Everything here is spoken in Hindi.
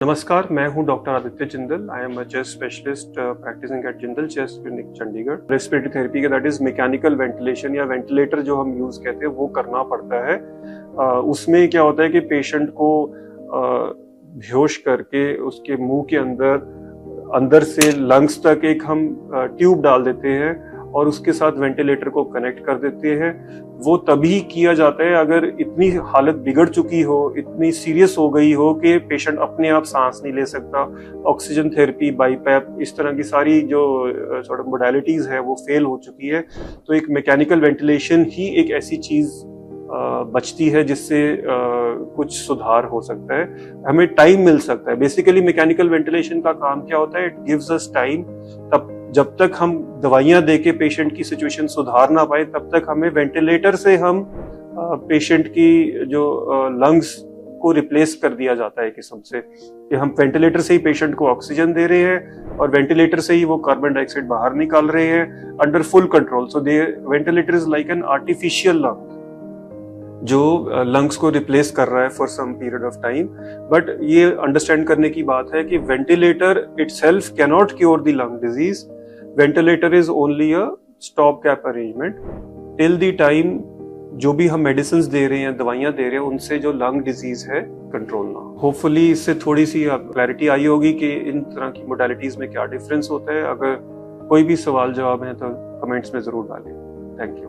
नमस्कार, मैं हूं doctor Aditya Jindal. I am a chest specialist practicing at Jindal chest clinic Chandigarh. Respiratory therapy के दैट इज मैकेनिकल वेंटिलेशन या वेंटिलेटर जो हम यूज कहते हैं वो करना पड़ता है। उसमें क्या होता है कि पेशेंट को बेहोश करके उसके मुंह के अंदर से लंग्स तक एक हम ट्यूब डाल देते हैं और उसके साथ वेंटिलेटर को कनेक्ट कर देते हैं। वो तभी किया जाता है अगर इतनी हालत बिगड़ चुकी हो, इतनी सीरियस हो गई हो कि पेशेंट अपने आप सांस नहीं ले सकता। ऑक्सीजन थेरेपी, बाईपैप, इस तरह की सारी जो सॉर्ट ऑफ मोडालिटीज है वो फेल हो चुकी है। तो एक मैकेनिकल वेंटिलेशन ही एक ऐसी चीज बचती है जिससे कुछ सुधार हो सकता है, हमें टाइम मिल सकता है। बेसिकली मैकेनिकल वेंटिलेशन का काम क्या होता है, इट गिव्स अस टाइम। तब जब तक हम दवाइयां देके पेशेंट की सिचुएशन सुधार ना पाए तब तक हमें वेंटिलेटर से हम पेशेंट की जो लंग्स को रिप्लेस कर दिया जाता है किस्म से, कि हम वेंटिलेटर से ही पेशेंट को ऑक्सीजन दे रहे हैं और वेंटिलेटर से ही वो कार्बन डाइऑक्साइड बाहर निकाल रहे हैं under full control. So the ventilator is like an artificial lung जो लंग्स को रिप्लेस कर रहा है for some period of time. But ये अंडरस्टैंड करने की बात है कि ventilator itself can not cure the lung disease. Ventilator is only a stop gap arrangement till the time जो भी हम मेडिसिन दे रहे हैं, दवाइयां दे रहे हैं, उनसे जो लंग डिजीज है कंट्रोल ना। होपफुली इससे थोड़ी सी क्लैरिटी आई होगी कि इन तरह की मोडालिटीज में क्या डिफरेंस होता है। अगर कोई भी सवाल जवाब है तो कमेंट्स में जरूर डालें। Thank you.